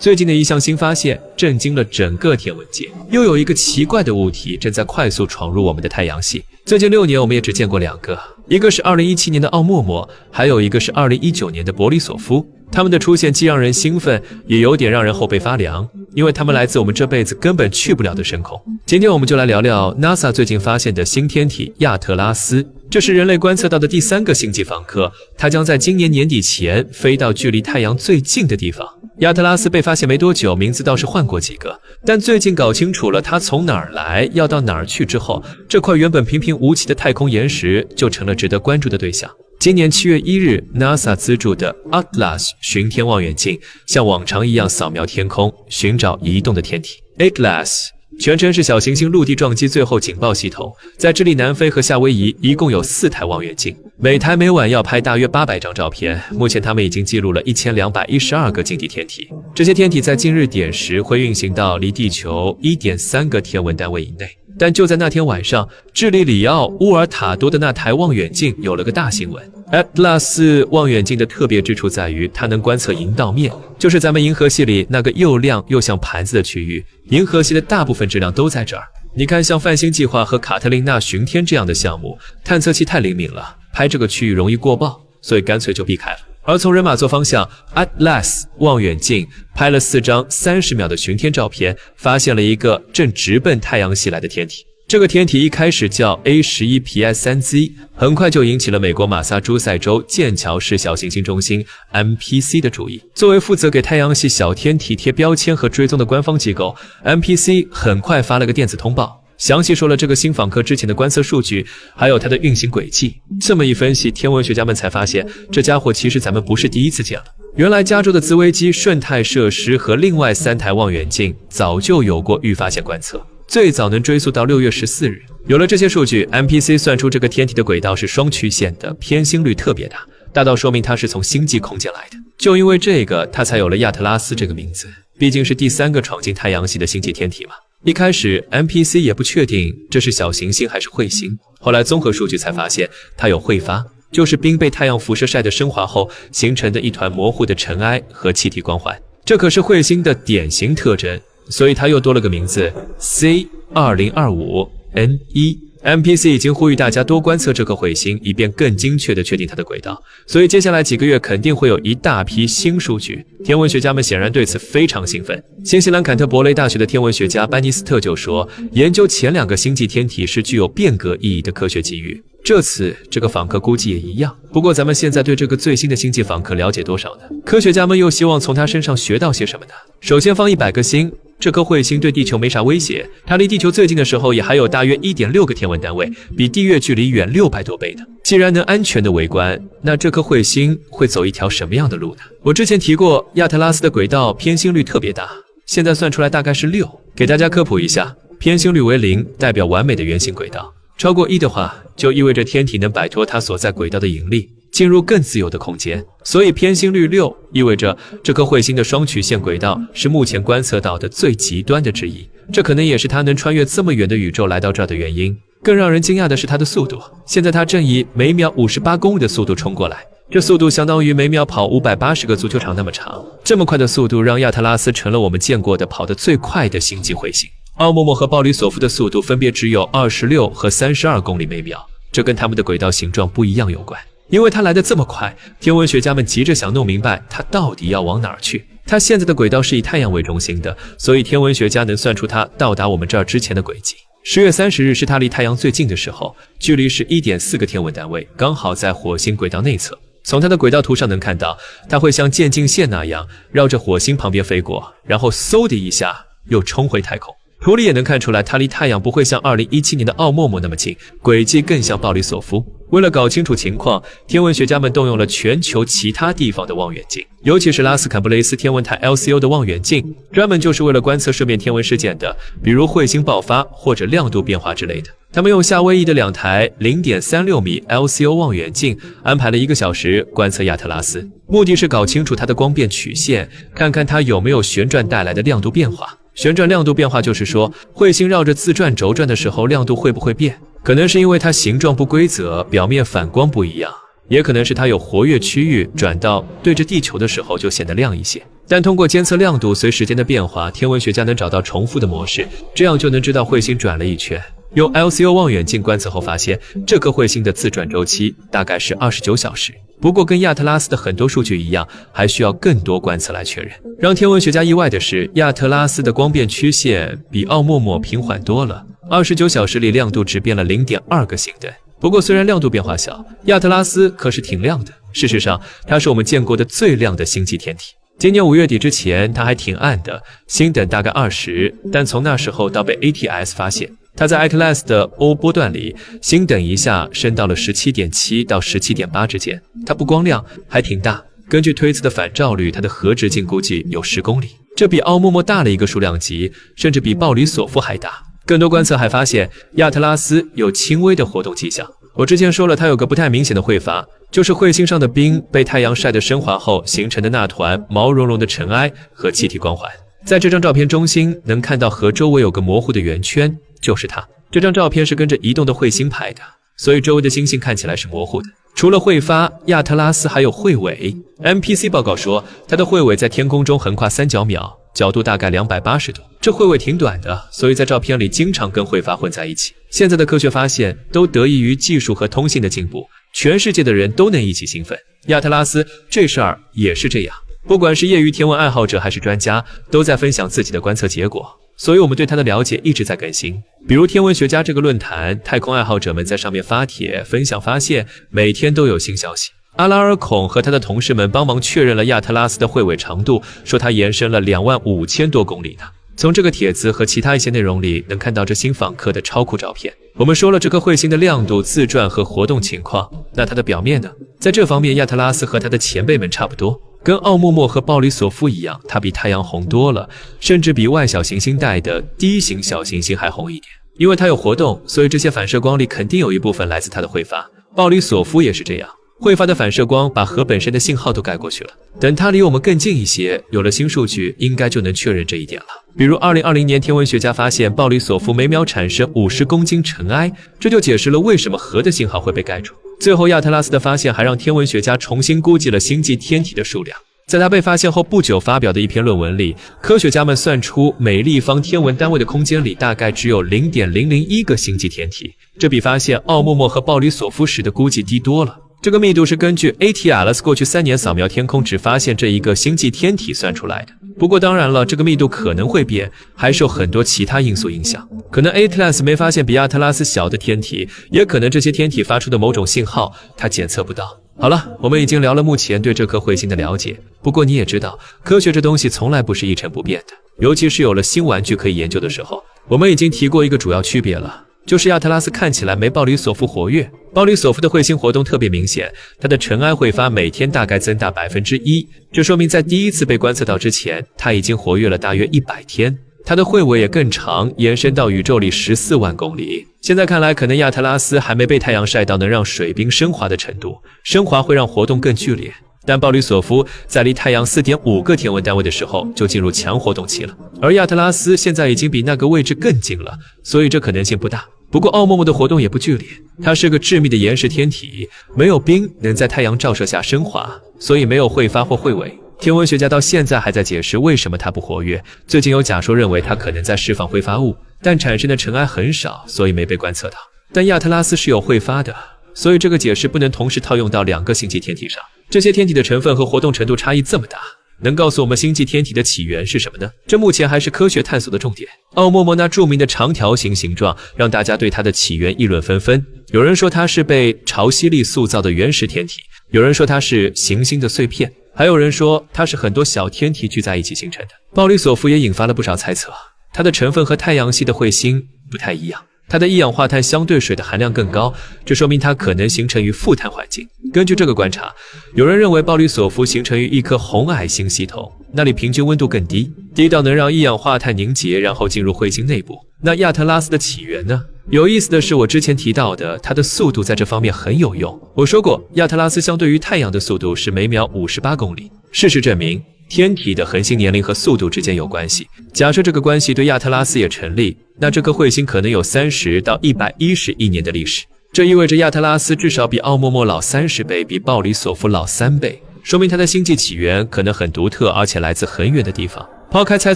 最近的一项新发现震惊了整个天文界，又有一个奇怪的物体正在快速闯入我们的太阳系。最近6年，我们也只见过2个，一个是2017年的奥莫莫，还有一个是2019年的伯利索夫。他们的出现既让人兴奋，也有点让人后背发凉，因为他们来自我们这辈子根本去不了的深空。今天我们就来聊聊 NASA 最近发现的新天体亚特拉斯，这是人类观测到的第3个星际访客，它将在今年年底前飞到距离太阳最近的地方。亚特拉斯被发现没多久，名字倒是换过几个，但最近搞清楚了它从哪儿来，要到哪儿去之后，这块原本平平无奇的太空岩石就成了值得关注的对象。今年7月1日 ，NASA 资助的 Atlas 巡天望远镜像往常一样扫描天空，寻找移动的天体。Atlas 全称是小行星陆地撞击最后警报系统，在智利、南非和夏威夷一共有4台望远镜，每台每晚要拍大约800张照片。目前他们已经记录了1212个近地天体，这些天体在近日点时会运行到离地球 1.3个天文单位以内。但就在那天晚上，智利里奥乌尔塔多的那台望远镜有了个大新闻。Atlas 望远镜的特别之处在于，它能观测银道面，就是咱们银河系里那个又亮又像盘子的区域。银河系的大部分质量都在这儿。你看，像泛星计划和卡特琳娜巡天这样的项目，探测器太灵敏了，拍这个区域容易过曝，所以干脆就避开了。而从人马座方向 ，Atlas 望远镜拍了4张30秒的巡天照片，发现了一个正直奔太阳系来的天体。这个天体一开始叫 A11PS3Z， 很快就引起了美国马萨诸塞州剑桥市小行星中心 MPC 的注意。作为负责给太阳系小天体贴标签和追踪的官方机构， MPC 很快发了个电子通报，详细说了这个新访客之前的观测数据，还有它的运行轨迹。这么一分析，天文学家们才发现，这家伙其实咱们不是第一次见了。原来加州的兹威基顺泰设施和另外3台望远镜早就有过预发现观测，最早能追溯到6月14日。有了这些数据， MPC 算出这个天体的轨道是双曲线的，偏心率特别大，大到说明它是从星际空间来的。就因为这个，它才有了亚特拉斯这个名字，毕竟是第3个闯进太阳系的星际天体嘛。一开始 MPC 也不确定这是小行星还是彗星，后来综合数据才发现它有彗发，就是冰被太阳辐射晒得升华后形成的一团模糊的尘埃和气体光环，这可是彗星的典型特征，所以它又多了个名字 C2025N1。MPC 已经呼吁大家多观测这颗彗星，以便更精确地确定它的轨道。所以接下来几个月肯定会有一大批新数据。天文学家们显然对此非常兴奋。新西兰坎特伯雷大学的天文学家班尼斯特就说，研究前2个星际天体是具有变革意义的科学机遇。这次这个访客估计也一样。不过咱们现在对这个最新的星际访客了解多少呢？科学家们又希望从他身上学到些什么呢？首先放100个星。这颗彗星对地球没啥威胁，它离地球最近的时候也还有大约 1.6个天文单位，比地月距离远600多倍的。既然能安全的围观，那这颗彗星会走一条什么样的路呢？我之前提过，亚特拉斯的轨道偏心率特别大，现在算出来大概是6。给大家科普一下，偏心率为0，代表完美的圆形轨道；超过1的话，就意味着天体能摆脱它所在轨道的引力，进入更自由的空间。所以偏心率6意味着这颗彗星的双曲线轨道是目前观测到的最极端的之一，这可能也是它能穿越这么远的宇宙来到这儿的原因。更让人惊讶的是它的速度，现在它正以每秒58公里的速度冲过来，这速度相当于每秒跑580个足球场那么长。这么快的速度让亚特拉斯成了我们见过的跑得最快的星际彗星。奥莫莫和鲍里索夫的速度分别只有26和32公里每秒，这跟他们的轨道形状不一样有关。因为它来得这么快，天文学家们急着想弄明白它到底要往哪儿去。它现在的轨道是以太阳为中心的，所以天文学家能算出它到达我们这儿之前的轨迹。10月30日是它离太阳最近的时候，距离是 1.4个天文单位，刚好在火星轨道内侧。从它的轨道图上能看到，它会像渐进线那样绕着火星旁边飞过，然后嗖的一下又冲回太空。图里也能看出来，它离太阳不会像2017年的奥莫莫那么近，轨迹更像鲍里索夫。为了搞清楚情况，天文学家们动用了全球其他地方的望远镜，尤其是拉斯坎布雷斯天文台 LCO 的望远镜，专门就是为了观测射面天文事件的，比如彗星爆发或者亮度变化之类的。他们用夏威夷的2台 0.36 米 LCO 望远镜安排了1个小时观测亚特拉斯，目的是搞清楚它的光变曲线，看看它有没有旋转带来的亮度变化。旋转亮度变化就是说，彗星绕着自转轴转的时候，亮度会不会变？可能是因为它形状不规则，表面反光不一样，也可能是它有活跃区域转到对着地球的时候就显得亮一些。但通过监测亮度随时间的变化，天文学家能找到重复的模式，这样就能知道彗星转了一圈。用 LCO 望远镜观测后发现，这颗彗星的自转周期大概是29小时。不过跟亚特拉斯的很多数据一样，还需要更多观测来确认。让天文学家意外的是，亚特拉斯的光变曲线比奥莫莫平缓多了，29小时里亮度只变了 0.2个星灯。不过虽然亮度变化小，亚特拉斯可是挺亮的。事实上，它是我们见过的最亮的星际天体。今年5月底之前，它还挺暗的，星等大概20，但从那时候到被 ATS 发现，它在 ICLAS 的 O 波段里，星等一下升到了 17.7 到 17.8 之间。它不光亮，还挺大。根据推测的反照率，它的核直径估计有10公里，这比奥莫莫大了一个数量级，甚至比鲍里索夫还大。更多观测还发现，亚特拉斯有轻微的活动迹象。我之前说了，它有个不太明显的挥发，就是彗星上的冰被太阳晒得升华后形成的那团毛茸茸的尘埃和气体光环。在这张照片中心能看到核周围有个模糊的圆圈，就是它。这张照片是跟着移动的彗星拍的，所以周围的星星看起来是模糊的。除了彗发，亚特拉斯还有彗尾。MPC 报告说，它的彗尾在天空中横跨3角秒，角度大概280度。这彗尾挺短的，所以在照片里经常跟彗发混在一起。现在的科学发现都得益于技术和通信的进步，全世界的人都能一起兴奋。亚特拉斯这事儿也是这样，不管是业余天文爱好者还是专家，都在分享自己的观测结果，所以我们对它的了解一直在更新。比如天文学家这个论坛，太空爱好者们在上面发帖分享发现，每天都有新消息。阿拉尔孔和他的同事们帮忙确认了亚特拉斯的彗尾长度，说它延伸了25000多公里呢。从这个帖子和其他一些内容里能看到这新访客的超酷照片。我们说了这颗彗星的亮度、自转和活动情况，那它的表面呢？在这方面，亚特拉斯和它的前辈们差不多，跟奥莫莫和鲍里索夫一样，它比太阳红多了，甚至比外小行星带的第一型小行星还红一点。因为它有活动，所以这些反射光里肯定有一部分来自它的挥发。鲍里索夫也是这样。挥发的反射光把核本身的信号都盖过去了。等它离我们更近一些，有了新数据，应该就能确认这一点了。比如2020年，天文学家发现鲍里索夫每秒产生50公斤尘埃，这就解释了为什么核的信号会被盖住。最后，亚特拉斯的发现还让天文学家重新估计了星际天体的数量。在它被发现后不久发表的一篇论文里，科学家们算出每立方天文单位的空间里大概只有 0.001 个星际天体，这比发现奥莫莫和鲍里索夫时的估计低多了。这个密度是根据 ATLAS 过去3年扫描天空只发现这一个星际天体算出来的。不过当然了，这个密度可能会变，还受很多其他因素影响。可能 ATLAS 没发现比亚特拉斯小的天体，也可能这些天体发出的某种信号它检测不到。好了，我们已经聊了目前对这颗彗星的了解。不过你也知道，科学这东西从来不是一成不变的，尤其是有了新玩具可以研究的时候。我们已经提过一个主要区别了，就是亚特拉斯看起来没鲍里索夫活跃。鲍里索夫的彗星活动特别明显，它的尘埃挥发每天大概增大 1%， 这说明在第一次被观测到之前，它已经活跃了大约100天。它的彗尾也更长，延伸到宇宙里14万公里。现在看来，可能亚特拉斯还没被太阳晒到能让水冰升华的程度，升华会让活动更剧烈。但鲍里索夫在离太阳 4.5 个天文单位的时候就进入强活动期了，而亚特拉斯现在已经比那个位置更近了，所以这可能性不大。不过奥莫莫的活动也不剧烈，它是个致密的岩石天体，没有冰能在太阳照射下升华，所以没有挥发或彗尾。天文学家到现在还在解释为什么它不活跃。最近有假说认为它可能在释放挥发物，但产生的尘埃很少，所以没被观测到。但亚特拉斯是有挥发的，所以这个解释不能同时套用到2个星际天体上。这些天体的成分和活动程度差异这么大，能告诉我们星际天体的起源是什么呢？这目前还是科学探索的重点。奥莫莫那著名的长条形形状让大家对它的起源议论纷纷，有人说它是被潮汐力塑造的原始天体，有人说它是行星的碎片，还有人说它是很多小天体聚在一起形成的。鲍里索夫也引发了不少猜测，它的成分和太阳系的彗星不太一样，它的一氧化碳相对水的含量更高，这说明它可能形成于富碳环境。根据这个观察，有人认为鲍里索夫形成于一颗红矮星系统，那里平均温度更低，低到能让一氧化碳凝结，然后进入彗星内部。那亚特拉斯的起源呢？有意思的是，我之前提到的，它的速度在这方面很有用。我说过，亚特拉斯相对于太阳的速度是每秒58公里。事实证明，天体的恒星年龄和速度之间有关系。假设这个关系对亚特拉斯也成立，那这颗彗星可能有30到110亿年的历史。这意味着亚特拉斯至少比奥默默老30倍，比鲍里索夫老3倍，说明它的星际起源可能很独特，而且来自很远的地方。抛开猜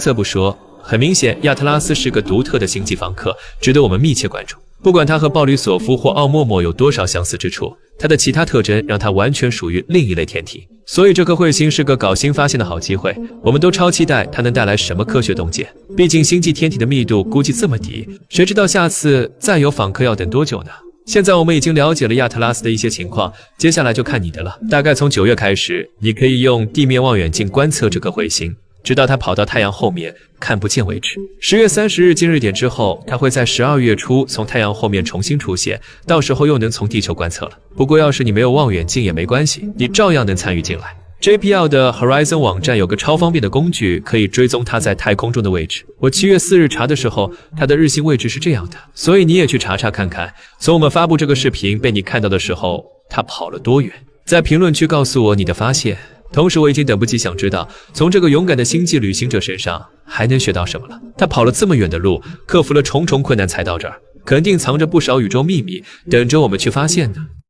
测不说，很明显，亚特拉斯是个独特的星际访客，值得我们密切关注。不管它和鲍里索夫或奥默默有多少相似之处，它的其他特征让它完全属于另一类天体。所以这颗彗星是个搞新发现的好机会，我们都超期待它能带来什么科学洞见。毕竟星际天体的密度估计这么低，谁知道下次再有访客要等多久呢？现在我们已经了解了亚特拉斯的一些情况，接下来就看你的了。大概从9月开始，你可以用地面望远镜观测这颗彗星，直到它跑到太阳后面看不见为止。10月30日今日点之后，它会在12月初从太阳后面重新出现，到时候又能从地球观测了。不过要是你没有望远镜也没关系，你照样能参与进来。JPL 的 Horizon 网站有个超方便的工具，可以追踪它在太空中的位置。我7月4日查的时候，它的日心位置是这样的，所以你也去查查看看，从我们发布这个视频被你看到的时候，它跑了多远？在评论区告诉我你的发现。同时我已经等不及想知道，从这个勇敢的星际旅行者身上还能学到什么了。他跑了这么远的路，克服了重重困难才到这儿，肯定藏着不少宇宙秘密，等着我们去发现呢。